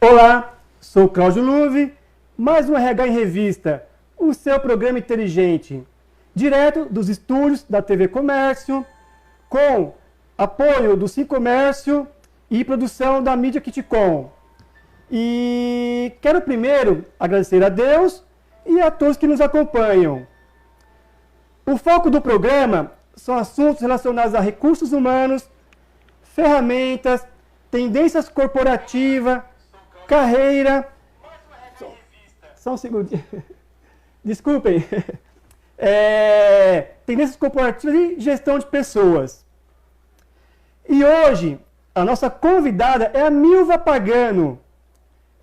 Olá, sou Cláudio Luve, mais um RH em Revista, o seu programa inteligente, direto dos estúdios da TV Comércio, com apoio do Sim Comércio e produção da Mídia Kitcom. E quero primeiro agradecer a Deus e a todos que nos acompanham. O foco do programa são assuntos relacionados a recursos humanos, ferramentas, tendências corporativas, carreira. Só um segundinho. Desculpem. Tendências corporativas e gestão de pessoas. E hoje, a nossa convidada é a Milva Pagano,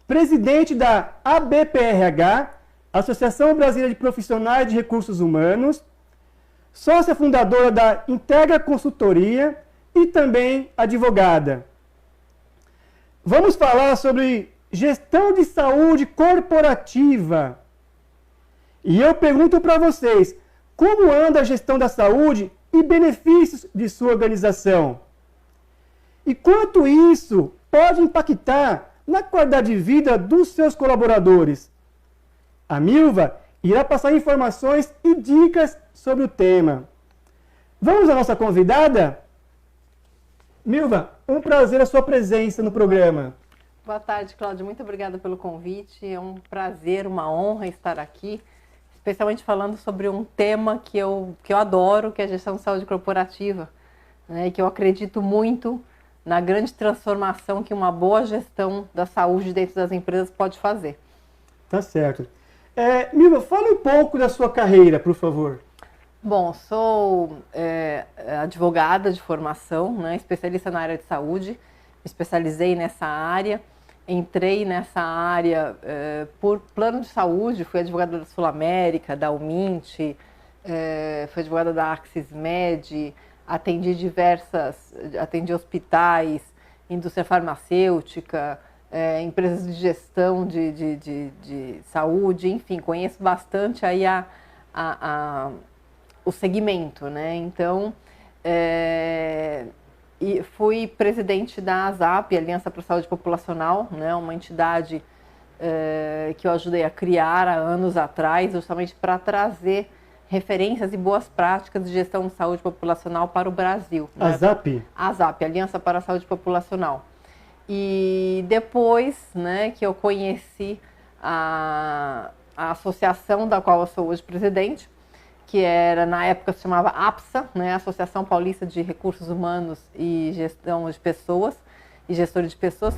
presidente da ABPRH, Associação Brasileira de Profissionais de Recursos Humanos, sócia fundadora da Integra Consultoria e também advogada. Vamos falar sobre gestão de saúde corporativa. E eu pergunto para vocês, como anda a gestão da saúde e benefícios de sua organização? E quanto isso pode impactar na qualidade de vida dos seus colaboradores? A Milva irá passar informações e dicas sobre o tema. Vamos à nossa convidada? Milva, um prazer a sua presença no programa. Boa tarde, Cláudio. Muito obrigada pelo convite. É um prazer, uma honra estar aqui, especialmente falando sobre um tema que eu adoro, que é a gestão de saúde corporativa, né? E que eu acredito muito na grande transformação que uma boa gestão da saúde dentro das empresas pode fazer. Tá certo. Milva, fale um pouco da sua carreira, por favor. Bom, sou advogada de formação, né, especialista na área de saúde, me especializei nessa área, entrei nessa área por plano de saúde, fui advogada da Sul América, da Umint, fui advogada da Axismed, atendi hospitais, indústria farmacêutica, empresas de gestão de saúde, enfim, conheço bastante aí o segmento, né? Então, e fui presidente da ASAP, Aliança para a Saúde Populacional, né? Uma entidade que eu ajudei a criar há anos atrás, justamente para trazer referências e boas práticas de gestão de saúde populacional para o Brasil. Né? ASAP? ASAP, Aliança para a Saúde Populacional. E depois, né, que eu conheci a associação da qual eu sou hoje presidente, que era, na época, se chamava APSA, né, Associação Paulista de Recursos Humanos e Gestão de Pessoas, e Gestores de Pessoas,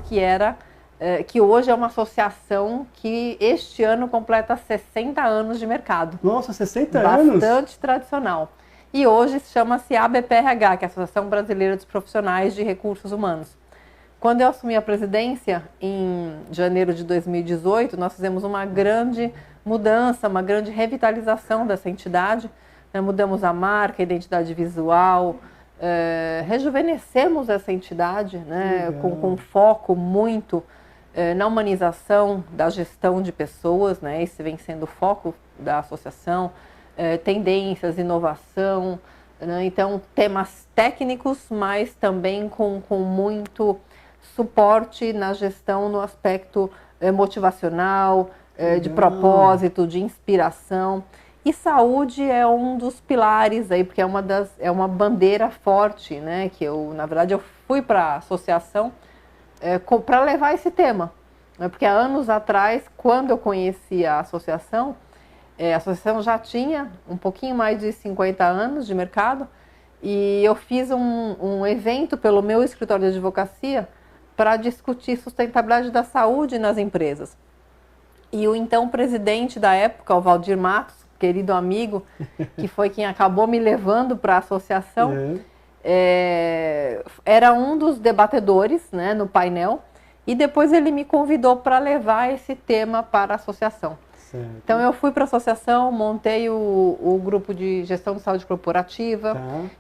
que hoje é uma associação que este ano completa 60 anos de mercado. Nossa, 60 anos? Bastante tradicional. E hoje chama-se ABPRH, que é a Associação Brasileira dos Profissionais de Recursos Humanos. Quando eu assumi a presidência, em janeiro de 2018, nós fizemos uma grande mudança, uma grande revitalização dessa entidade. Mudamos a marca, a identidade visual, rejuvenescemos essa entidade, né, com foco muito na humanização da gestão de pessoas, né, esse vem sendo o foco da associação, tendências, inovação, né, então temas técnicos, mas também com muito suporte na gestão no aspecto motivacional, de propósito, de inspiração. E saúde é um dos pilares aí, porque é uma bandeira forte, né? Que na verdade, eu fui para a associação para levar esse tema. Né, porque há anos atrás, quando eu conheci a associação já tinha um pouquinho mais de 50 anos de mercado, e eu fiz um evento pelo meu escritório de advocacia para discutir sustentabilidade da saúde nas empresas. E o então presidente da época, o Valdir Matos, querido amigo, que foi quem acabou me levando para a associação, era um dos debatedores, né, no painel, e depois ele me convidou para levar esse tema para a associação. Certo. Então eu fui para a associação, montei o grupo de gestão de saúde corporativa,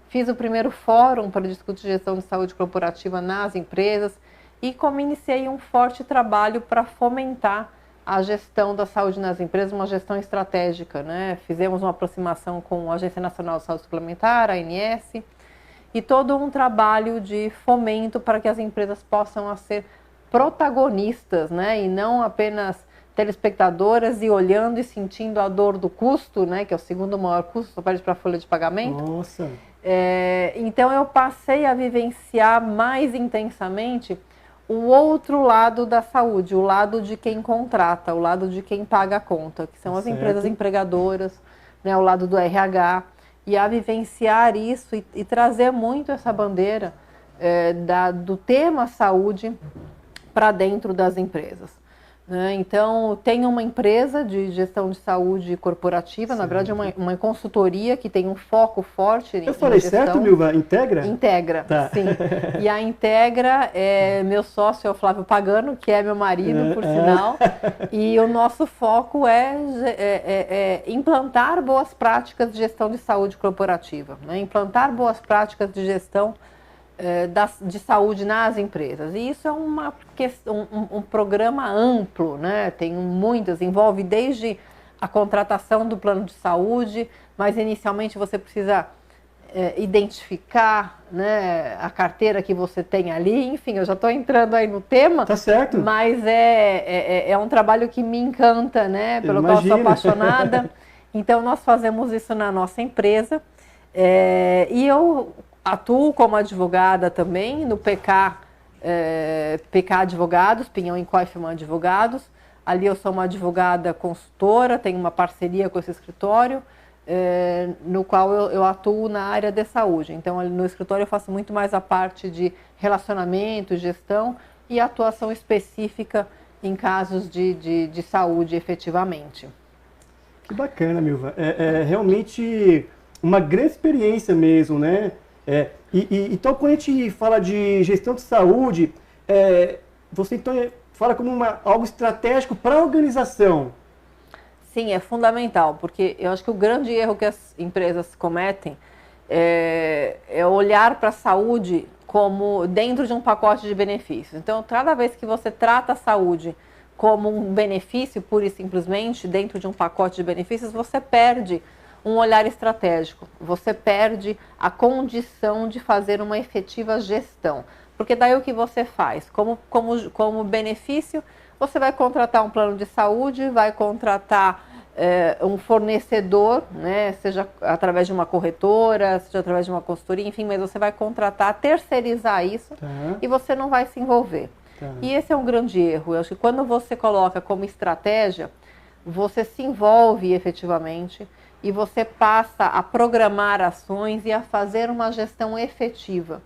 fiz o primeiro fórum para discutir gestão de saúde corporativa nas empresas, e como iniciei um forte trabalho para fomentar a gestão da saúde nas empresas, uma gestão estratégica, né? Fizemos uma aproximação com a Agência Nacional de Saúde Suplementar, a ANS, e todo um trabalho de fomento para que as empresas possam ser protagonistas, né? E não apenas telespectadoras e olhando e sentindo a dor do custo, né? Que é o segundo maior custo, só perde para a folha de pagamento. Nossa! Então eu passei a vivenciar mais intensamente o outro lado da saúde, o lado de quem contrata, o lado de quem paga a conta, que são as empresas empregadoras, né, o lado do RH, e a vivenciar isso e trazer muito essa bandeira do tema saúde para dentro das empresas. Né? Então, tem uma empresa de gestão de saúde corporativa, na verdade uma consultoria que tem um foco forte em gestão. Eu falei certo, Milva? Integra? Integra, tá. Sim. E a Integra, meu sócio é o Flávio Pagano, que é meu marido, por sinal, e o nosso foco é implantar boas práticas de gestão de saúde corporativa, né? Implantar boas práticas de gestão de saúde nas empresas. E isso é um programa amplo, né? Tem muitas, envolve desde a contratação do plano de saúde, mas inicialmente você precisa identificar, né, a carteira que você tem ali. Enfim, eu já estou entrando aí no tema. Tá certo. Mas é um trabalho que me encanta, né? Pelo qual eu sou apaixonada. Então, nós fazemos isso na nossa empresa. E eu atuo como advogada também no PK Advogados, Pinhão e Koifman Advogados. Ali eu sou uma advogada consultora, tenho uma parceria com esse escritório, no qual eu atuo na área de saúde. Então, ali no escritório eu faço muito mais a parte de relacionamento, gestão e atuação específica em casos de saúde efetivamente. Que bacana, Milva. É realmente uma grande experiência mesmo, né? Então, quando a gente fala de gestão de saúde, você então fala como algo estratégico para a organização. Sim, é fundamental, porque eu acho que o grande erro que as empresas cometem é olhar para a saúde como dentro de um pacote de benefícios. Então, cada vez que você trata a saúde como um benefício, pura e simplesmente, dentro de um pacote de benefícios, você perde um olhar estratégico, você perde a condição de fazer uma efetiva gestão. Porque daí o que você faz? Como benefício, você vai contratar um plano de saúde, vai contratar um fornecedor, né, seja através de uma corretora, seja através de uma consultoria, enfim, mas você vai contratar, terceirizar isso e você não vai se envolver. E esse é um grande erro. Eu acho que quando você coloca como estratégia, você se envolve efetivamente e você passa a programar ações e a fazer uma gestão efetiva.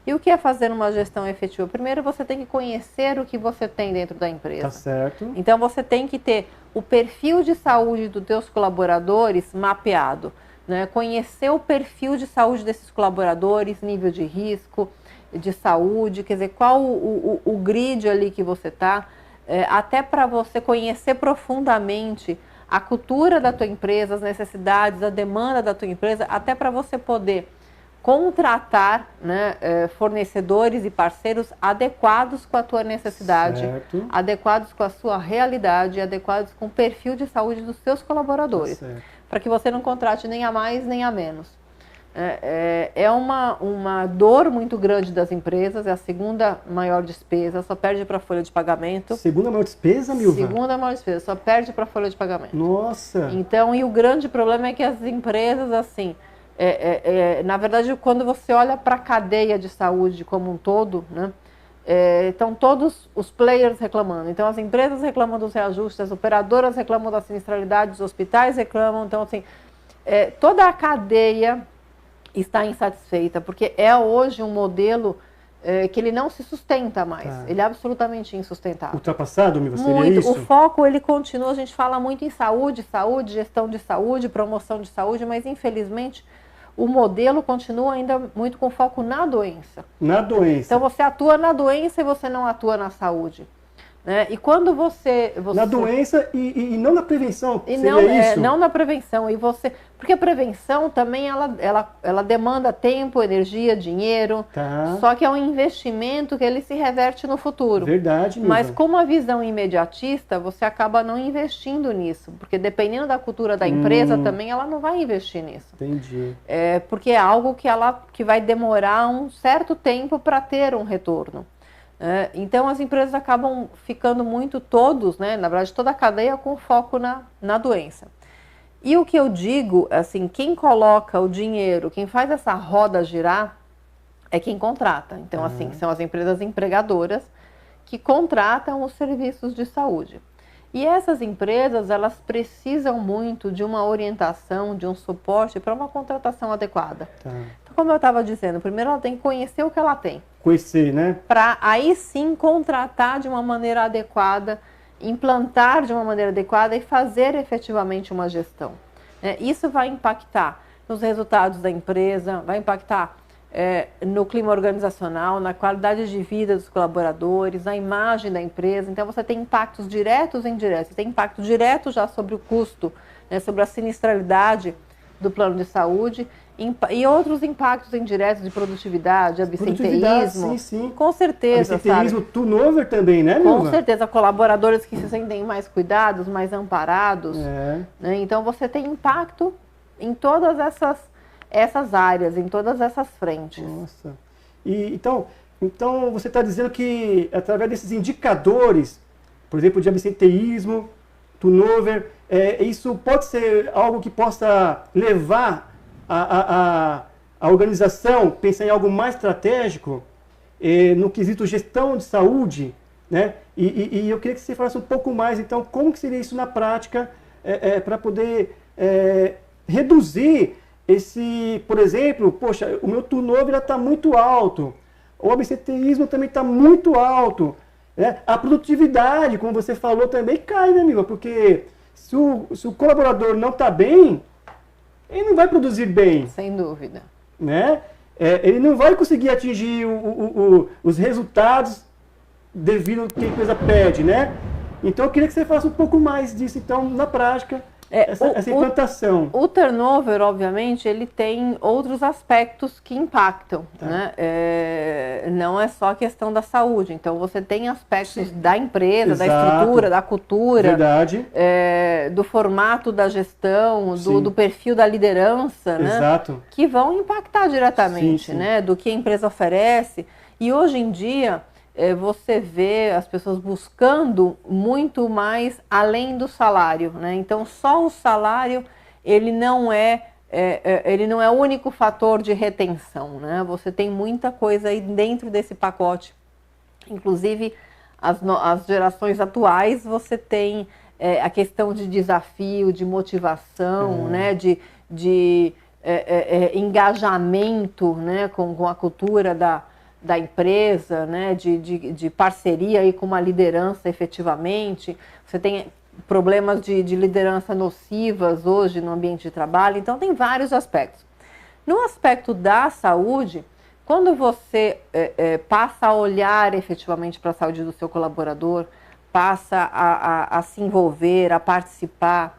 E o que é fazer uma gestão efetiva? Primeiro, você tem que conhecer o que você tem dentro da empresa. Tá certo. Então, você tem que ter o perfil de saúde dos teus colaboradores mapeado, né? Conhecer o perfil de saúde desses colaboradores, nível de risco, de saúde, quer dizer, qual o grid ali que você está, até para você conhecer profundamente a cultura da tua empresa, as necessidades, a demanda da tua empresa, até para você poder contratar, né, fornecedores e parceiros adequados com a tua necessidade, adequados com a sua realidade, adequados com o perfil de saúde dos seus colaboradores, para que você não contrate nem a mais nem a menos. É uma dor muito grande das empresas, é a segunda maior despesa, só perde para a folha de pagamento. Segunda maior despesa, Milva? Segunda maior despesa, só perde para a folha de pagamento. Nossa! Então, e o grande problema é que as empresas, assim, na verdade, quando você olha para a cadeia de saúde como um todo, né, estão todos os players reclamando. Então, as empresas reclamam dos reajustes, as operadoras reclamam da sinistralidade, os hospitais reclamam. Então, assim, toda a cadeia está insatisfeita, porque é hoje um modelo que ele não se sustenta mais. Ele é absolutamente insustentável. Ultrapassado, Milva, seria muito. isso? O foco, ele continua, a gente fala muito em saúde, gestão de saúde, promoção de saúde, mas infelizmente o modelo continua ainda muito com foco na doença. Na doença. Então você atua na doença e você não atua na saúde. Né? E quando você... Na doença e não na prevenção, seria isso? Não na prevenção. Porque a prevenção também ela demanda tempo, energia, dinheiro. Só que é um investimento que ele se reverte no futuro. Verdade, Milva. Mas com uma visão imediatista, você acaba não investindo nisso. Porque dependendo da cultura da empresa também, ela não vai investir nisso. Entendi. Porque é algo que vai demorar um certo tempo para ter um retorno. Então as empresas acabam ficando muito todos, né, na verdade toda a cadeia com foco na doença. E o que eu digo, assim, quem coloca o dinheiro, quem faz essa roda girar é quem contrata. Então, assim, são as empresas empregadoras que contratam os serviços de saúde. E essas empresas, elas precisam muito de uma orientação, de um suporte para uma contratação adequada. Então, como eu estava dizendo, primeiro ela tem que conhecer o que ela tem. Conhecer, né? Para aí sim contratar de uma maneira adequada, implantar de uma maneira adequada e fazer efetivamente uma gestão. Isso vai impactar nos resultados da empresa, vai impactar no clima organizacional, na qualidade de vida dos colaboradores, na imagem da empresa. Então você tem impactos diretos e indiretos. Você tem impacto direto já sobre o custo, né, sobre a sinistralidade do plano de saúde e outros impactos indiretos de produtividade, absenteísmo. Sim, sim. Com certeza, absenteísmo, turnover também, né, Milva? Com certeza, colaboradores que se sentem mais cuidados, mais amparados. Né? Então você tem impacto em todas essas áreas, em todas essas frentes. Nossa. Então você está dizendo que através desses indicadores, por exemplo, de absenteísmo, turnover, isso pode ser algo que possa levar a organização a pensar em algo mais estratégico no quesito gestão de saúde, né? E eu queria que você falasse um pouco mais, então, como que seria isso na prática para poder reduzir esse, por exemplo, poxa, o meu turnover está muito alto, o absenteísmo também está muito alto, né? A produtividade, como você falou, também cai, né, amigo? Porque se o colaborador não está bem, ele não vai produzir bem. Sem dúvida. Né? Ele não vai conseguir atingir os resultados devido ao que a empresa pede, né? Então eu queria que você falasse um pouco mais disso, então, na prática. Essa implantação. O turnover, obviamente, ele tem outros aspectos que impactam, né? Não é só a questão da saúde. Então, você tem aspectos da empresa, da estrutura, da cultura, do formato da gestão, do perfil da liderança, né? Que vão impactar diretamente, né? Do que a empresa oferece. E hoje em dia, você vê as pessoas buscando muito mais além do salário, né? Então, só o salário, ele não é o único fator de retenção, né? Você tem muita coisa aí dentro desse pacote. Inclusive, as gerações atuais, você tem a questão de desafio, de motivação, né? De engajamento, né? Com a cultura da empresa, né, de parceria aí com uma liderança efetivamente. Você tem problemas de liderança nocivas hoje no ambiente de trabalho, então tem vários aspectos. No aspecto da saúde, quando você passa a olhar efetivamente para a saúde do seu colaborador, passa a se envolver, a participar,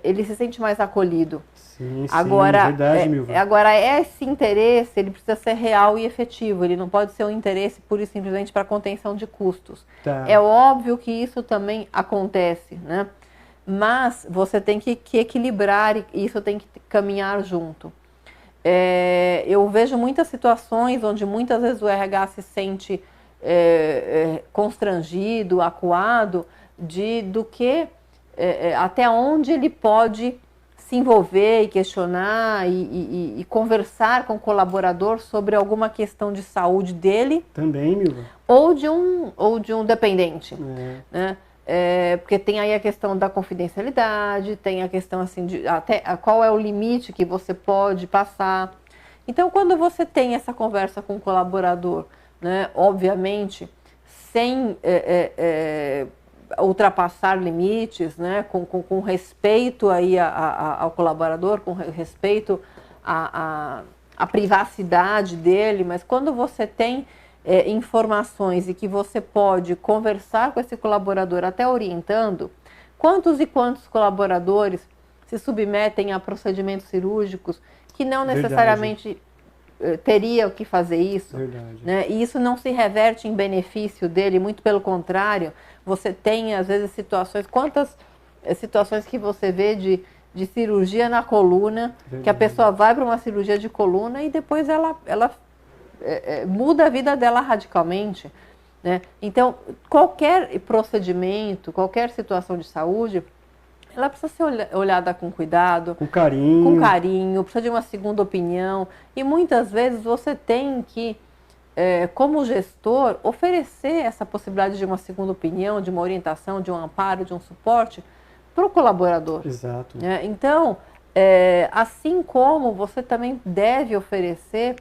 ele se sente mais acolhido. Sim, agora, verdade, Milva. Agora, esse interesse, ele precisa ser real e efetivo, ele não pode ser um interesse pura e simplesmente para contenção de custos. É óbvio que isso também acontece, né? Mas você tem que equilibrar e isso tem que caminhar junto. Eu vejo muitas situações onde muitas vezes o RH se sente constrangido, acuado, até onde ele pode se envolver e questionar e conversar com o colaborador sobre alguma questão de saúde dele. Também, Milva. Ou de um dependente. Né? Porque tem aí a questão da confidencialidade, tem a questão assim de até qual é o limite que você pode passar. Então, quando você tem essa conversa com o colaborador, né, obviamente, sem ultrapassar limites, né, com respeito aí ao colaborador, com respeito à privacidade dele, mas quando você tem informações e que você pode conversar com esse colaborador até orientando, quantos e quantos colaboradores se submetem a procedimentos cirúrgicos que não necessariamente teria que fazer isso, né? E isso não se reverte em benefício dele, muito pelo contrário, você tem às vezes quantas situações que você vê de cirurgia na coluna, que a pessoa vai para uma cirurgia de coluna e depois ela muda a vida dela radicalmente, né? Então, qualquer procedimento, qualquer situação de saúde, ela precisa ser olhada com cuidado, com carinho, precisa de uma segunda opinião. E muitas vezes você tem que, como gestor, oferecer essa possibilidade de uma segunda opinião, de uma orientação, de um amparo, de um suporte para o colaborador. Exato. Então, assim como você também deve oferecer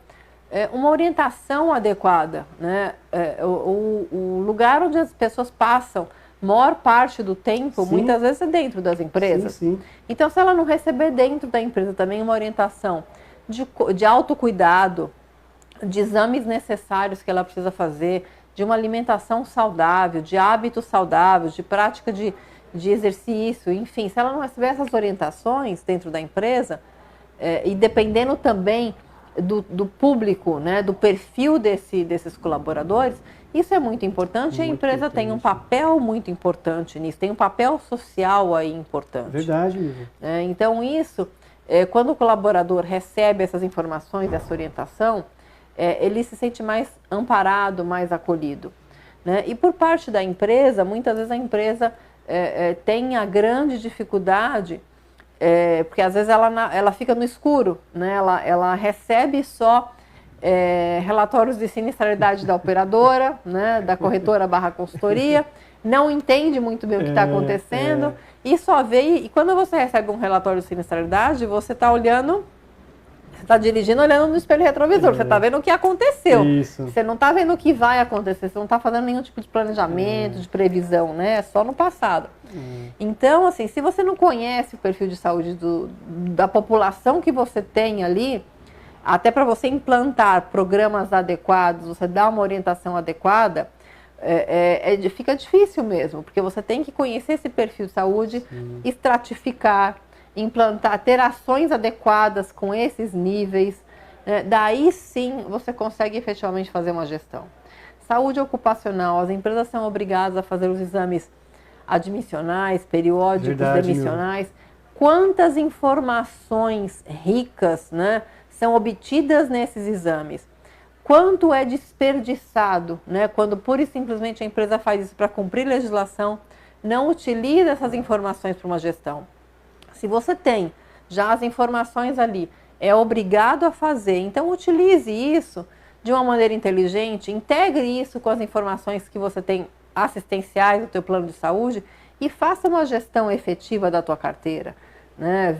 uma orientação adequada, né? O lugar onde as pessoas passam maior parte do tempo, sim, muitas vezes é dentro das empresas. Sim, sim. Então, se ela não receber dentro da empresa também uma orientação de autocuidado, de exames necessários que ela precisa fazer, de uma alimentação saudável, de hábitos saudáveis, de prática de exercício, enfim, se ela não receber essas orientações dentro da empresa, e dependendo também do público, né, do perfil desses colaboradores, isso é muito importante, e a empresa tem um papel muito importante nisso, tem um papel social aí importante. Verdade, Lívia. Então isso, quando o colaborador recebe essas informações, essa orientação, ele se sente mais amparado, mais acolhido, né? E por parte da empresa, muitas vezes a empresa tem a grande dificuldade, porque às vezes ela fica no escuro, né? Ela recebe só relatórios de sinistralidade da operadora, né? Da corretora / consultoria, não entende muito bem o que está acontecendo e só vê. E quando você recebe um relatório de sinistralidade, você está olhando, você está dirigindo olhando no espelho retrovisor, você está vendo o que aconteceu. Isso. Você não está vendo o que vai acontecer, você não está fazendo nenhum tipo de planejamento, de previsão, né? Só no passado. Então, assim, se você não conhece o perfil de saúde da população que você tem ali, até para você implantar programas adequados, você dar uma orientação adequada, fica difícil mesmo, porque você tem que conhecer esse perfil de saúde, estratificar, implantar, ter ações adequadas com esses níveis, né? Daí sim você consegue efetivamente fazer uma gestão. Saúde ocupacional, as empresas são obrigadas a fazer os exames admissionais, periódicos, demissionais. Quantas informações ricas, né, são obtidas nesses exames? Quanto é desperdiçado, né, quando pura e simplesmente a empresa faz isso para cumprir legislação, não utiliza essas informações para uma gestão. Se você tem já as informações ali, é obrigado a fazer, então utilize isso de uma maneira inteligente, integre isso com as informações que você tem assistenciais do teu plano de saúde e faça uma gestão efetiva da tua carteira, né?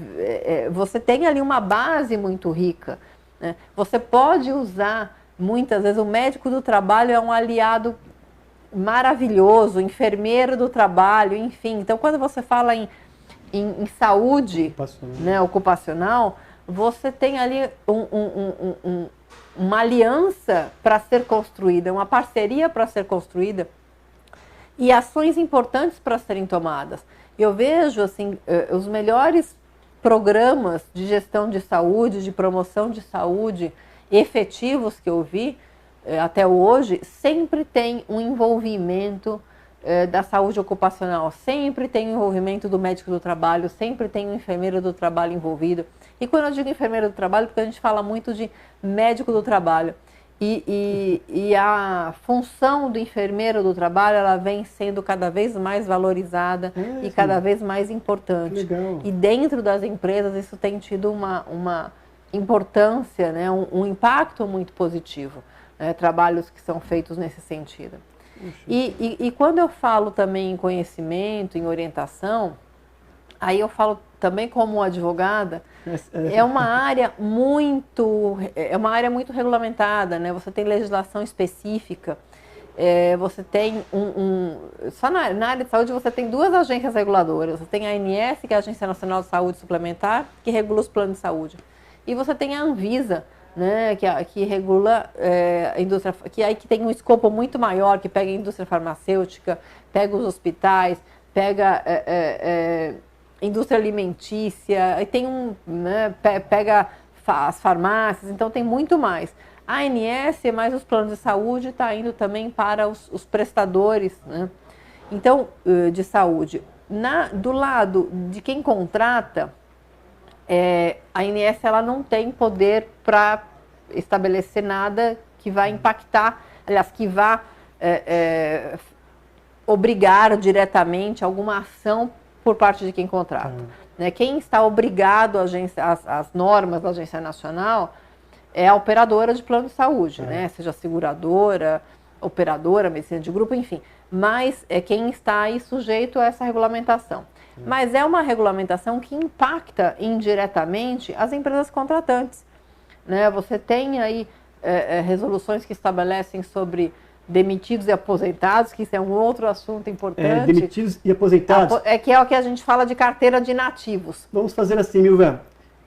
Você tem ali uma base muito rica, né? Você pode usar, muitas vezes, o médico do trabalho é um aliado maravilhoso, enfermeiro do trabalho, enfim. Então, quando você fala em saúde ocupacional, você tem ali uma aliança para ser construída, uma parceria para ser construída e ações importantes para serem tomadas. Eu vejo assim, os melhores programas de gestão de saúde, de promoção de saúde efetivos que eu vi até hoje, sempre tem um envolvimento da saúde ocupacional, sempre tem o envolvimento do médico do trabalho, sempre tem o enfermeiro do trabalho envolvido. E quando eu digo enfermeiro do trabalho, porque a gente fala muito de médico do trabalho. E a função do enfermeiro do trabalho, ela vem sendo cada vez mais valorizada e cada vez mais importante. Legal. E dentro das empresas isso tem tido uma importância, né, um impacto muito positivo, né, trabalhos que são feitos nesse sentido. E quando eu falo também em conhecimento, em orientação, aí eu falo também como advogada, é uma área muito regulamentada, né? Você tem legislação específica, você tem só na área de saúde você tem duas agências reguladoras, você tem a ANS, que é a Agência Nacional de Saúde Suplementar, que regula os planos de saúde, e você tem a Anvisa, né, que regula a indústria, que tem um escopo muito maior, que pega a indústria farmacêutica, pega os hospitais, pega indústria alimentícia, e tem pega as farmácias, então tem muito mais. A ANS, mais os planos de saúde, está indo também para os prestadores, né, então, de saúde. Do lado de quem contrata, a ANS ela não tem poder para estabelecer nada que vai impactar, aliás, que vai obrigar diretamente alguma ação por parte de quem contrata. Né? Quem está obrigado às normas da Agência Nacional é a operadora de plano de saúde, né? Seja seguradora, operadora, medicina de grupo, enfim. Mas é quem está aí sujeito a essa regulamentação. Mas é uma regulamentação que impacta indiretamente as empresas contratantes. Né? Você tem aí resoluções que estabelecem sobre demitidos e aposentados, que isso é um outro assunto importante. Demitidos e aposentados. Que é o que a gente fala de carteira de inativos. Vamos fazer assim, Milva.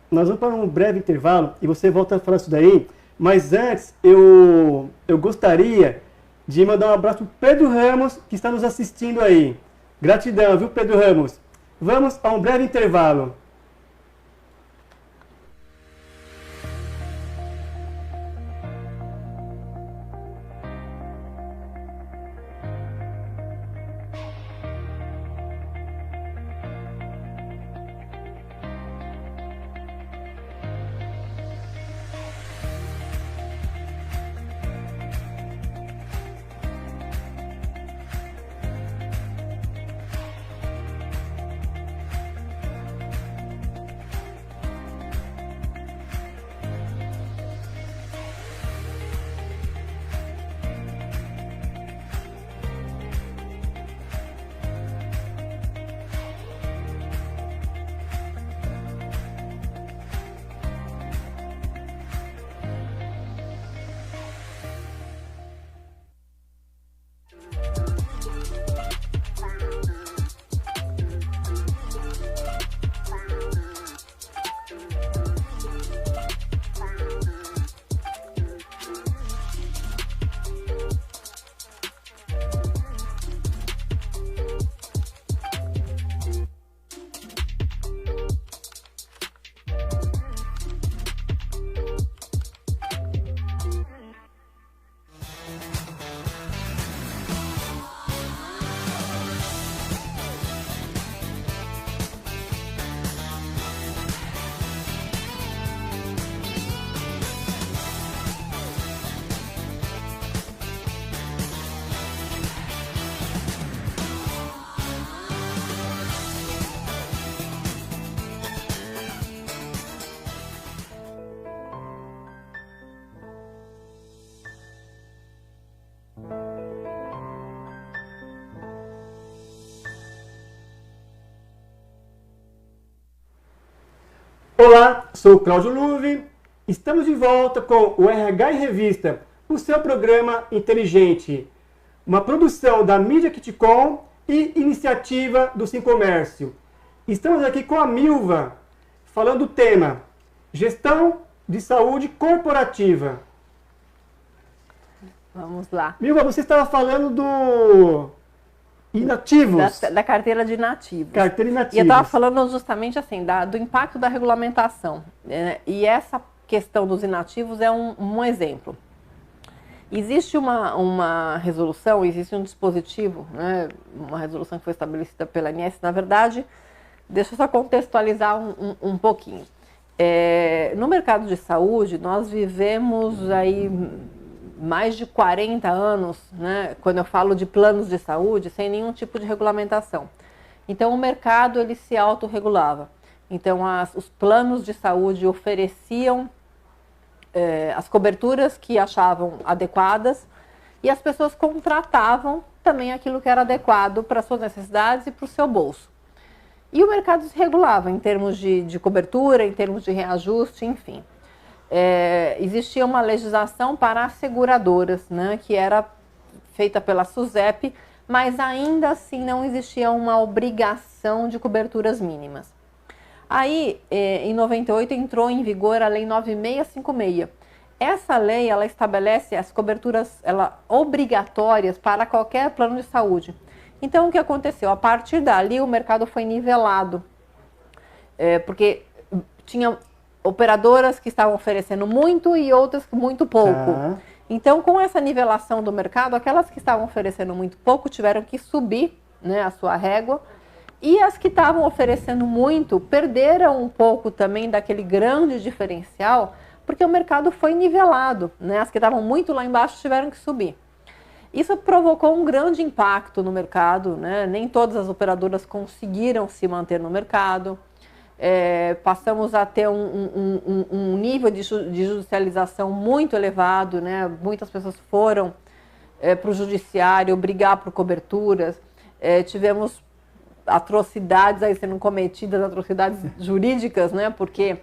Nós vamos para um breve intervalo e você volta a falar isso daí. Mas antes, eu gostaria de mandar um abraço para Pedro Ramos, que está nos assistindo aí. Gratidão, viu, Pedro Ramos? Vamos a um breve intervalo. Olá, sou o Cláudio Luve. Estamos de volta com o RH em Revista, o seu programa inteligente. Uma produção da Mídia Kitcom e iniciativa do Sim Comércio. Estamos aqui com a Milva, falando do tema Gestão de Saúde Corporativa. Vamos lá. Milva, você estava falando do inativos. Da carteira de inativos. Carteira inativos. E eu estava falando justamente assim, do impacto da regulamentação. Né? E essa questão dos inativos é um exemplo. Existe uma resolução, existe um dispositivo, né? Uma resolução que foi estabelecida pela ANS. Na verdade, deixa eu só contextualizar um pouquinho. No mercado de saúde, nós vivemos aí mais de 40 anos, né, quando eu falo de planos de saúde, sem nenhum tipo de regulamentação. Então, o mercado ele se autorregulava. Então, os planos de saúde ofereciam as coberturas que achavam adequadas e as pessoas contratavam também aquilo que era adequado para suas necessidades e para o seu bolso. E o mercado se regulava em termos de cobertura, em termos de reajuste, enfim. Existia uma legislação para as seguradoras, né, que era feita pela SUSEP, mas ainda assim não existia uma obrigação de coberturas mínimas. Aí, em 98, entrou em vigor a Lei 9656. Essa lei, ela estabelece as coberturas obrigatórias para qualquer plano de saúde. Então, o que aconteceu? A partir dali, o mercado foi nivelado, porque tinha operadoras que estavam oferecendo muito e outras muito pouco. Então, com essa nivelação do mercado, aquelas que estavam oferecendo muito pouco tiveram que subir, né, a sua régua, e as que estavam oferecendo muito perderam um pouco também daquele grande diferencial porque o mercado foi nivelado, né? As que estavam muito lá embaixo tiveram que subir. Isso provocou um grande impacto no mercado, né? Nem todas as operadoras conseguiram se manter no mercado. Passamos a ter um nível de judicialização muito elevado, né? Muitas pessoas foram para o judiciário brigar por coberturas. Tivemos atrocidades aí sendo cometidas, atrocidades jurídicas, né? Porque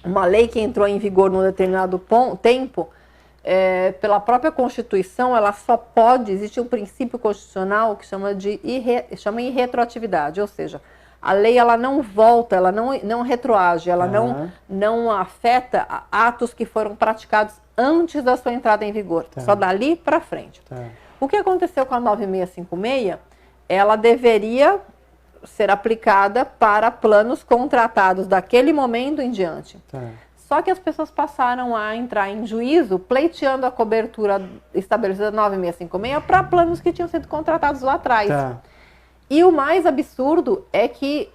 uma lei que entrou em vigor num determinado tempo, pela própria Constituição, ela só pode, existe um princípio constitucional que chama irretroatividade, ou seja, a lei ela não volta, ela não retroage, ela não afeta atos que foram praticados antes da sua entrada em vigor, só dali para frente. O que aconteceu com a 9656, ela deveria ser aplicada para planos contratados daquele momento em diante. Só que as pessoas passaram a entrar em juízo pleiteando a cobertura estabelecida 9656 para planos que tinham sido contratados lá atrás. E o mais absurdo é que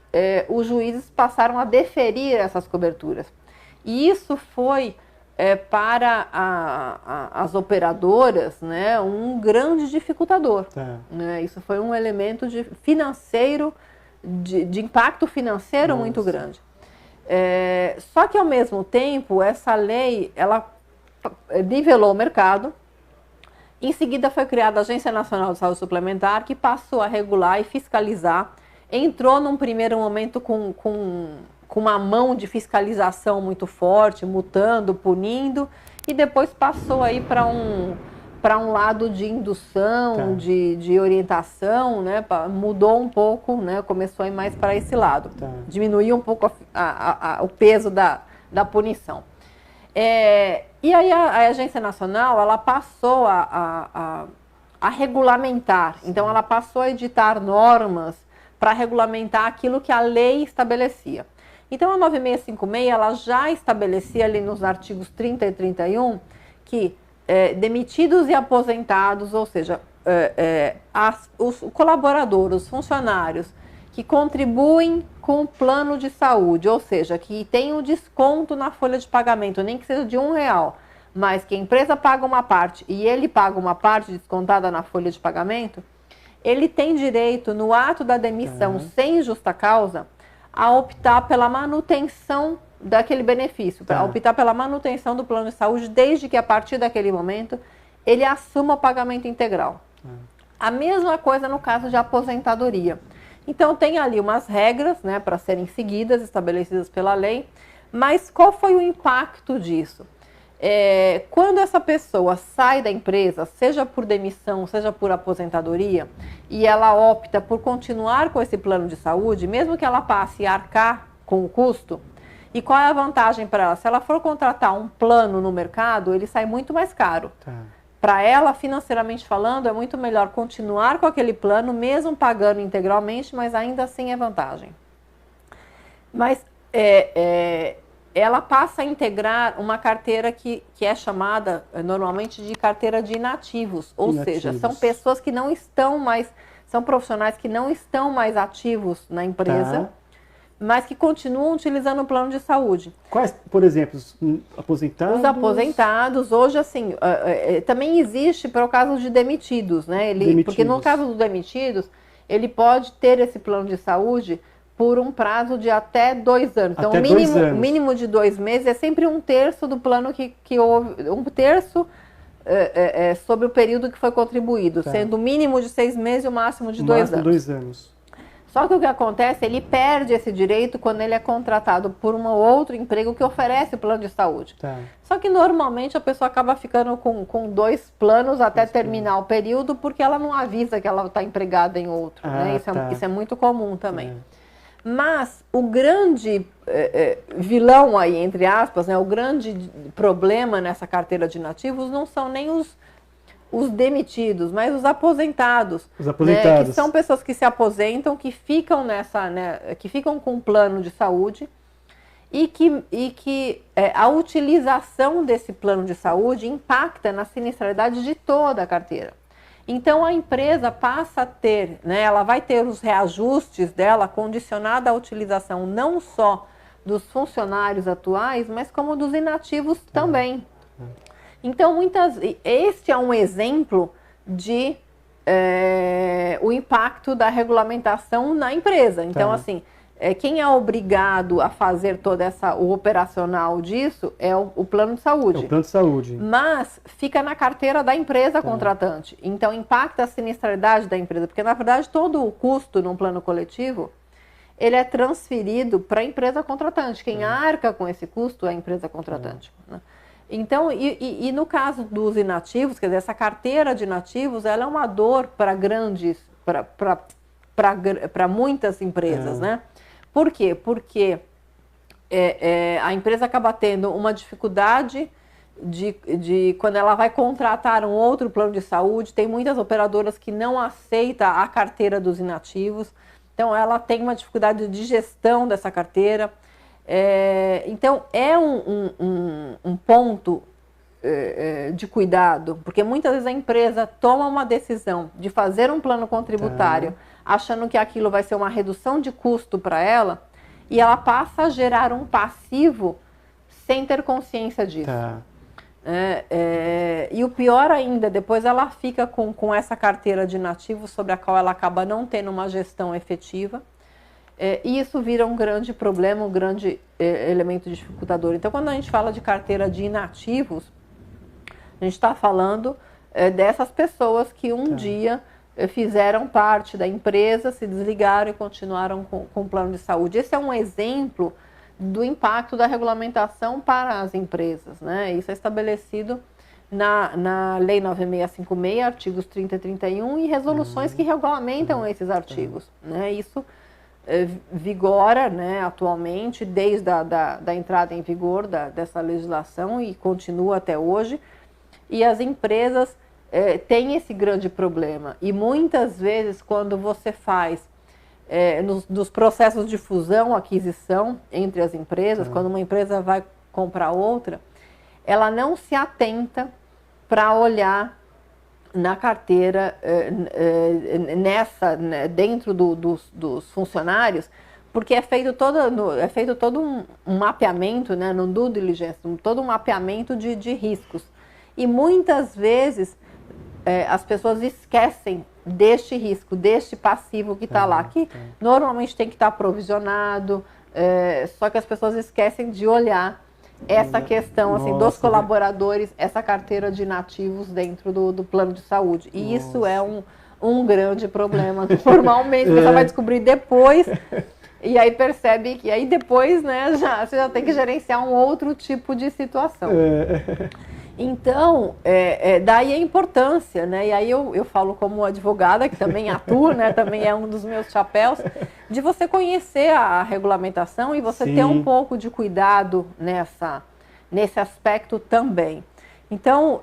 os juízes passaram a deferir essas coberturas. E isso foi, para as operadoras, né, um grande dificultador. Né? Isso foi um elemento financeiro, de impacto financeiro muito grande. Só que, ao mesmo tempo, essa lei ela nivelou o mercado. Em seguida foi criada a Agência Nacional de Saúde Suplementar, que passou a regular e fiscalizar. Entrou num primeiro momento com uma mão de fiscalização muito forte, multando, punindo, e depois passou aí para um lado de indução, de orientação, né? Mudou um pouco, né? Começou a ir mais para esse lado. Diminuiu um pouco o peso da punição. E aí a Agência Nacional, ela passou a regulamentar. Então, ela passou a editar normas para regulamentar aquilo que a lei estabelecia. Então, a 9656, ela já estabelecia ali nos artigos 30 e 31 que demitidos e aposentados, ou seja, os colaboradores, os funcionários que contribuem com o plano de saúde, ou seja, que tem um desconto na folha de pagamento, nem que seja de R$1, mas que a empresa paga uma parte e ele paga uma parte descontada na folha de pagamento, ele tem direito, no ato da demissão, sem justa causa, a optar pela manutenção daquele benefício, para optar pela manutenção do plano de saúde, desde que a partir daquele momento ele assuma o pagamento integral. A mesma coisa no caso de aposentadoria. Então tem ali umas regras, né, para serem seguidas, estabelecidas pela lei, mas qual foi o impacto disso? Quando essa pessoa sai da empresa, seja por demissão, seja por aposentadoria, e ela opta por continuar com esse plano de saúde, mesmo que ela passe a arcar com o custo, e qual é a vantagem para ela? Se ela for contratar um plano no mercado, ele sai muito mais caro. Para ela, financeiramente falando, é muito melhor continuar com aquele plano, mesmo pagando integralmente, mas ainda assim é vantagem. Mas ela passa a integrar uma carteira que é chamada normalmente de carteira de inativos, ou seja, são pessoas que não estão mais, são profissionais que não estão mais ativos na empresa, mas que continuam utilizando o plano de saúde. Quais, por exemplo, os aposentados? Os aposentados, hoje, assim, também existe para o caso de demitidos, né? Porque no caso dos demitidos, ele pode ter esse plano de saúde por um prazo de até 2 anos. Então, o mínimo de 2 meses é sempre 1/3 do plano que houve, 1/3 sobre o período que foi contribuído, sendo o mínimo de 6 meses e o máximo de 2 anos. 2 anos. Só que o que acontece, ele perde esse direito quando ele é contratado por um outro emprego que oferece o plano de saúde. Só que normalmente a pessoa acaba ficando com 2 planos até terminar o período, porque ela não avisa que ela está empregada em outro. Né? Isso é muito comum também. Mas o grande vilão aí, entre aspas, né, o grande problema nessa carteira de inativos não são nem os demitidos, mas os aposentados. Os aposentados. Né, que são pessoas que se aposentam, que ficam que ficam com um plano de saúde e que a utilização desse plano de saúde impacta na sinistralidade de toda a carteira. Então a empresa passa a ter, né, ela vai ter os reajustes dela condicionada à utilização não só dos funcionários atuais, mas como dos inativos também. Então, este é um exemplo de o impacto da regulamentação na empresa. Então, assim, quem é obrigado a fazer o operacional disso é o plano de saúde. É o plano de saúde. Mas fica na carteira da empresa contratante. Então, impacta a sinistralidade da empresa, porque, na verdade, todo o custo num plano coletivo, ele é transferido para a empresa contratante. Quem arca com esse custo é a empresa contratante. Né? Então, e no caso dos inativos, quer dizer, essa carteira de inativos, ela é uma dor para para muitas empresas, né? Por quê? Porque a empresa acaba tendo uma dificuldade de quando ela vai contratar um outro plano de saúde, tem muitas operadoras que não aceitam a carteira dos inativos, então ela tem uma dificuldade de gestão dessa carteira. Então é um ponto de cuidado, porque muitas vezes a empresa toma uma decisão de fazer um plano contributário, achando que aquilo vai ser uma redução de custo para ela, e ela passa a gerar um passivo sem ter consciência disso. E o pior ainda, depois ela fica com essa carteira de inativos sobre a qual ela acaba não tendo uma gestão efetiva, e isso vira um grande problema, um grande elemento dificultador. Então, quando a gente fala de carteira de inativos, a gente está falando dessas pessoas que um dia fizeram parte da empresa, se desligaram e continuaram com o plano de saúde. Esse é um exemplo do impacto da regulamentação para as empresas, né? Isso é estabelecido na Lei 9656, artigos 30 e 31, e resoluções que regulamentam esses artigos, né? Isso vigora, né, atualmente, desde da entrada em vigor dessa legislação, e continua até hoje. E as empresas têm esse grande problema. E muitas vezes, quando você faz nos processos de fusão, aquisição entre as empresas, quando uma empresa vai comprar outra, ela não se atenta para olhar na carteira, dentro dos funcionários, porque é feito todo um mapeamento, né, no due diligence, todo um mapeamento de riscos. E muitas vezes as pessoas esquecem deste risco, deste passivo que está lá, que normalmente tem que estar provisionado, só que as pessoas esquecem de olhar essa questão assim, dos colaboradores, essa carteira de inativos dentro do plano de saúde. E isso é um grande problema. Normalmente você vai descobrir depois, e aí percebe que aí depois, né, você já tem que gerenciar um outro tipo de situação. Então, daí a importância, né? E aí eu falo como advogada, que também atua, né? Também é um dos meus chapéus, de você conhecer a regulamentação e você ter um pouco de cuidado nesse aspecto também. Então,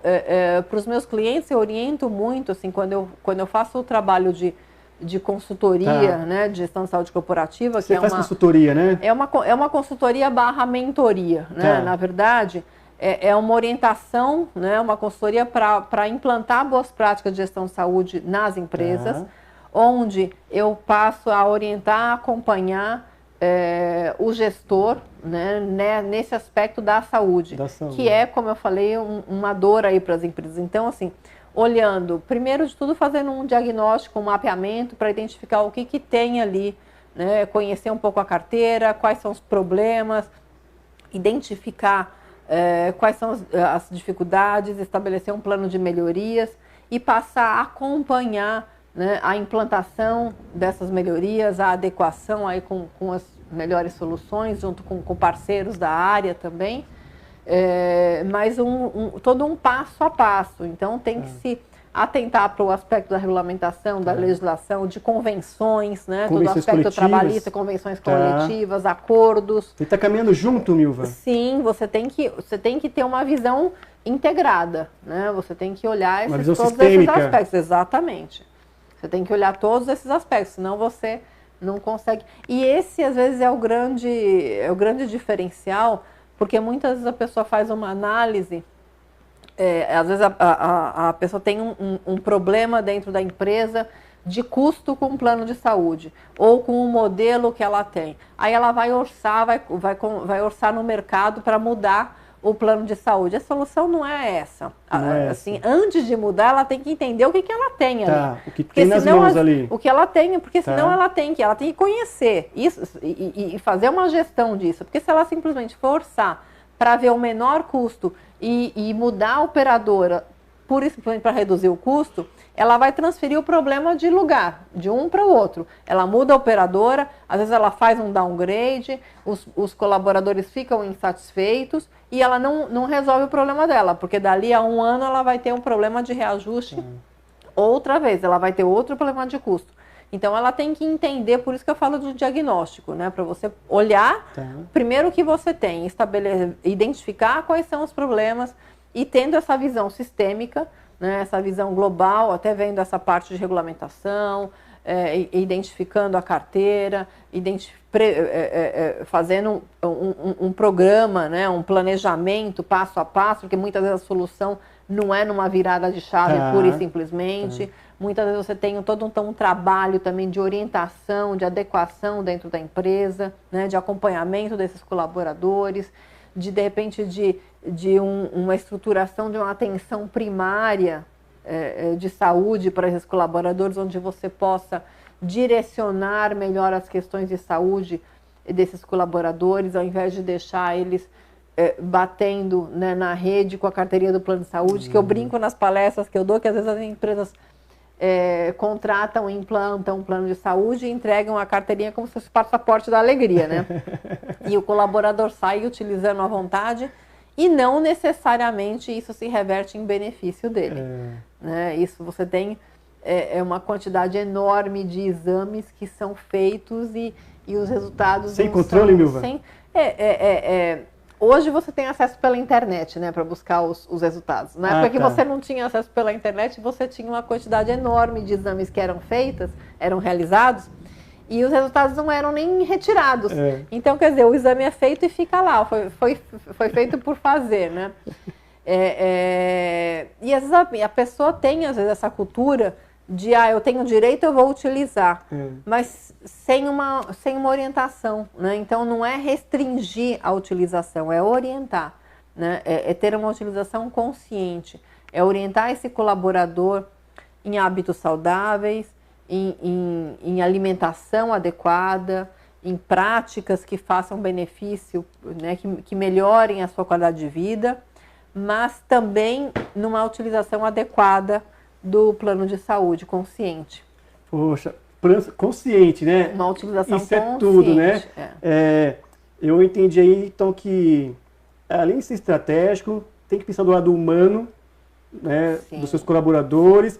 para os meus clientes, eu oriento muito, assim, quando eu faço o trabalho de consultoria, né, de gestão de saúde corporativa. Você faz consultoria, né? É uma consultoria barra mentoria, né? Na verdade, é uma orientação, né, uma consultoria para implantar boas práticas de gestão de saúde nas empresas, onde eu passo a orientar, acompanhar o gestor, né, nesse aspecto da saúde, que é, como eu falei, uma dor aí para as empresas. Então, assim, olhando, primeiro de tudo, fazendo um diagnóstico, um mapeamento para identificar o que tem ali, né, conhecer um pouco a carteira, quais são os problemas, identificar quais são as dificuldades, estabelecer um plano de melhorias e passar a acompanhar, né, a implantação dessas melhorias, a adequação aí com as melhores soluções, junto com parceiros da área também, mas todo um passo a passo. Então tem que se atentar para o aspecto da regulamentação, da legislação, de convenções, né? Todo o aspecto trabalhista, convenções coletivas, acordos. Você está caminhando junto, Milva? Sim, você tem que ter uma visão integrada, né? Você tem que olhar todos esses aspectos. Exatamente. Você tem que olhar todos esses aspectos, senão você não consegue. E esse, às vezes, é o grande diferencial, porque muitas vezes a pessoa faz uma análise. Às vezes a pessoa tem um problema dentro da empresa, de custo com o plano de saúde ou com o modelo que ela tem. Aí ela vai orçar, vai orçar no mercado para mudar o plano de saúde. A solução não é essa. Não é assim, essa. Antes de mudar, ela tem que entender o que ela tem ali. O que tem nas mãos ali. O que ela tem, porque senão ela tem que conhecer isso e fazer uma gestão disso. Porque se ela simplesmente forçar para ver o menor custo e mudar a operadora pura e simplesmente para reduzir o custo, ela vai transferir o problema de lugar, de um para o outro. Ela muda a operadora, às vezes ela faz um downgrade, os colaboradores ficam insatisfeitos e ela não resolve o problema dela, porque dali a um ano ela vai ter um problema de reajuste outra vez, ela vai ter outro problema de custo. Então ela tem que entender, por isso que eu falo do diagnóstico, né? Para você olhar primeiro o que você tem, identificar quais são os problemas e tendo essa visão sistêmica, né, essa visão global, até vendo essa parte de regulamentação, identificando a carteira, fazendo um programa, né, um planejamento passo a passo, porque muitas vezes a solução não é numa virada de chave pura e simplesmente. Muitas vezes você tem todo um trabalho também de orientação, de adequação dentro da empresa, né, de acompanhamento desses colaboradores, de repente uma estruturação de uma atenção primária de saúde para esses colaboradores, onde você possa direcionar melhor as questões de saúde desses colaboradores, ao invés de deixar eles batendo, né, na rede com a carteirinha do plano de saúde, que eu brinco nas palestras que eu dou, que às vezes as empresas contratam, implantam um plano de saúde e entregam a carteirinha como se fosse passaporte da alegria, né? E o colaborador sai utilizando à vontade e não necessariamente isso se reverte em benefício dele. Né? Isso você tem uma quantidade enorme de exames que são feitos e os resultados... Sem controle, Milva? Hoje você tem acesso pela internet, né, para buscar os resultados. Na época que você não tinha acesso pela internet, você tinha uma quantidade enorme de exames que eram realizados, e os resultados não eram nem retirados. Então, quer dizer, o exame é feito e fica lá, foi feito por fazer, né? E às vezes a pessoa tem, às vezes, essa cultura de, eu tenho direito, eu vou utilizar, mas sem uma orientação, né? Então não é restringir a utilização, é orientar, né? É ter uma utilização consciente, é orientar esse colaborador em hábitos saudáveis, em alimentação adequada, em práticas que façam benefício, né? Que melhorem a sua qualidade de vida, mas também numa utilização adequada do plano de saúde consciente. Poxa, consciente, né? Uma utilização Isso consciente. É tudo, né? Eu entendi aí, então, que além de ser estratégico, tem que pensar do lado humano, né, dos seus colaboradores,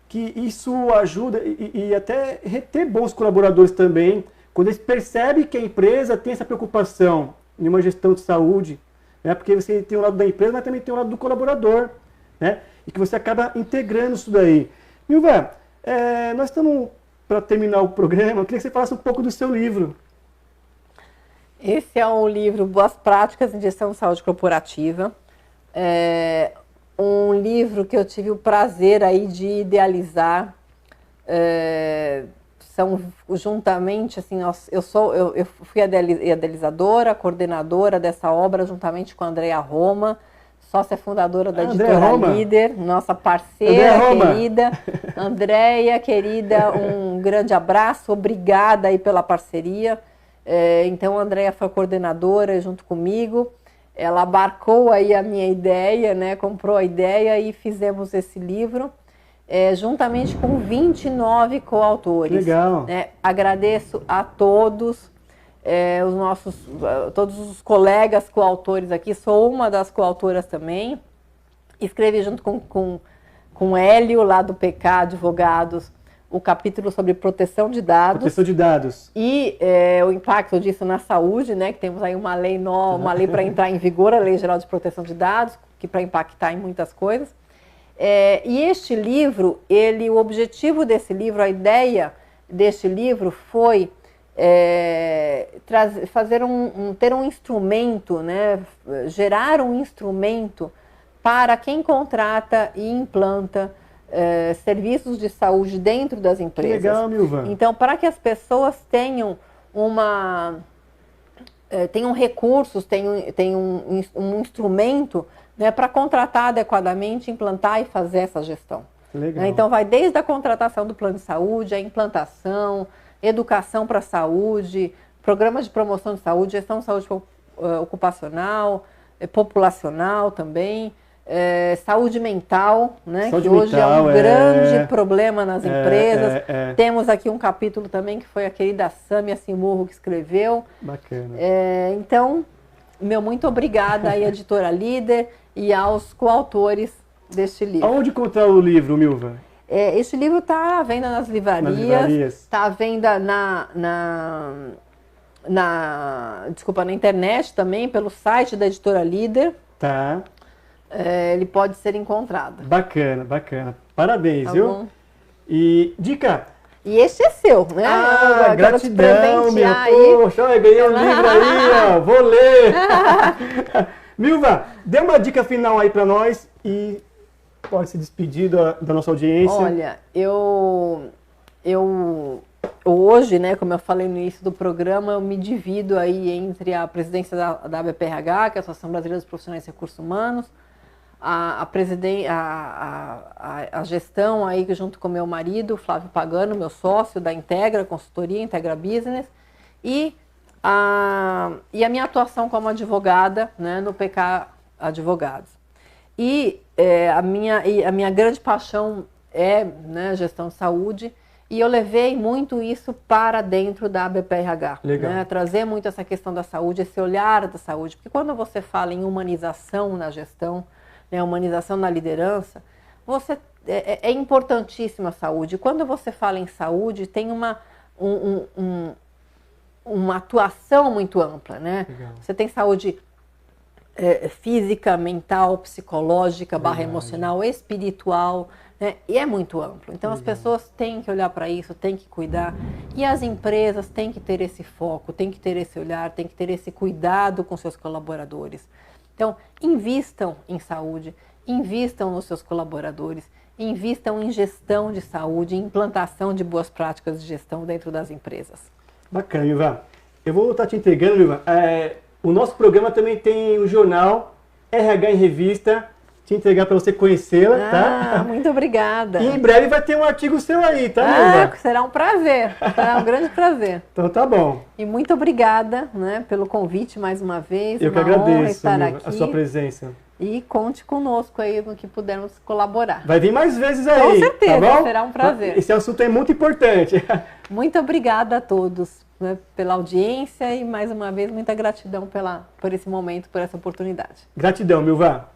que isso ajuda e até reter bons colaboradores também, quando eles percebem que a empresa tem essa preocupação em uma gestão de saúde, né, porque você tem o lado da empresa, mas também tem o lado do colaborador, né? E que você acaba integrando isso daí. Milva, nós estamos para terminar o programa, eu queria que você falasse um pouco do seu livro. Esse é um livro Boas Práticas em Gestão de Saúde Corporativa. Um livro que eu tive o prazer aí de idealizar. São juntamente, assim, eu fui a idealizadora, coordenadora dessa obra, juntamente com a Andrea Roma, sócia fundadora da Editora Líder, nossa parceira querida. Andrea, querida, um grande abraço, obrigada aí pela parceria. Então a Andrea foi coordenadora junto comigo, ela abarcou aí a minha ideia, né, comprou a ideia e fizemos esse livro, juntamente com 29 coautores. Legal. Agradeço a todos. Todos os colegas coautores aqui, sou uma das coautoras também, escrevi junto com Hélio, lá do PK Advogados, o capítulo sobre proteção de dados. Proteção de dados. E o impacto disso na saúde, né, que temos aí uma lei para entrar em vigor, a Lei Geral de Proteção de Dados, que para impactar em muitas coisas. E este livro, o objetivo desse livro, a ideia deste livro foi ter um instrumento, né, gerar um instrumento para quem contrata e implanta serviços de saúde dentro das empresas. Que legal, Milva. Então, para que as pessoas tenham tenham recursos, tenham um instrumento, né, para contratar adequadamente, implantar e fazer essa gestão. Legal. Então, vai desde a contratação do plano de saúde, a implantação, educação para a saúde, programas de promoção de saúde, gestão de saúde ocupacional, populacional também, saúde mental, né, saúde que hoje mental, é um grande problema nas empresas. Temos aqui um capítulo também que foi a querida Sâmia Simurro que escreveu. Bacana. Então, muito obrigada à editora Líder e aos coautores deste livro. Aonde encontrar o livro, Milva? Este livro está à venda nas livrarias, está à venda na internet também, pelo site da editora Líder. Tá. Ele pode ser encontrado. Bacana, bacana. Parabéns, Tá viu? bom. E, Dica. E este é seu, né? Gratidão, meu. Poxa, eu ganhei um livro aí, ó. Vou ler. Milva, dê uma dica final aí para nós e pode se despedir da nossa audiência. Olha, eu hoje, né, como eu falei no início do programa, eu me divido aí entre a presidência da ABPRH, que é a Associação Brasileira dos Profissionais de Recursos Humanos, a gestão aí junto com meu marido, Flávio Pagano, meu sócio da Integra Consultoria, Integra Business, e a minha atuação como advogada, né, no PK Advogados. E a minha grande paixão é, né, gestão de saúde, e eu levei muito isso para dentro da ABPRH. Legal. Né, trazer muito essa questão da saúde, esse olhar da saúde, porque quando você fala em humanização na gestão, né, humanização na liderança, é importantíssima a saúde. Quando você fala em saúde, tem uma atuação muito ampla, né? Legal. Você tem saúde física, mental, psicológica, emocional, espiritual, né? E é muito amplo. Então, as pessoas têm que olhar para isso, têm que cuidar. E as empresas têm que ter esse foco, têm que ter esse olhar, têm que ter esse cuidado com seus colaboradores. Então, invistam em saúde, invistam nos seus colaboradores, invistam em gestão de saúde, em implantação de boas práticas de gestão dentro das empresas. Bacana, Milva. Eu vou estar te entregando, Milva. O nosso programa também tem o jornal RH em Revista, te entregar para você conhecê-la, tá? Muito obrigada. E em breve vai ter um artigo seu aí, tá, Milva? Será um prazer, será um grande prazer. Então tá bom. E muito obrigada, né, pelo convite mais uma vez. Eu que agradeço, estar Milva, aqui. a sua presença. E conte conosco aí no que pudermos colaborar. Vai vir mais vezes aí. Com certeza, tá bom? será um prazer. Esse assunto é muito importante. Muito obrigada a todos, né, pela audiência e mais uma vez muita gratidão por esse momento, por essa oportunidade. Gratidão, Milva.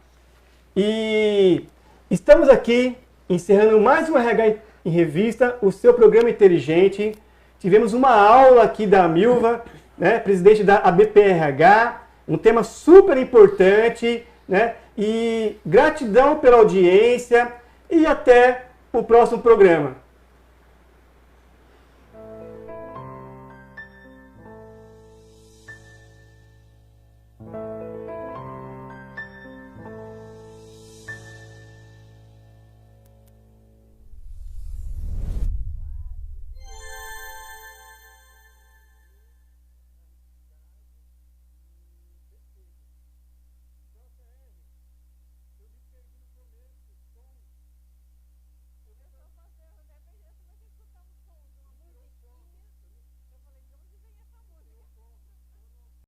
E estamos aqui encerrando mais um RH em Revista, o seu programa inteligente. Tivemos uma aula aqui da Milva, né, presidente da ABPRH, um tema super importante, né? E gratidão pela audiência e até o próximo programa.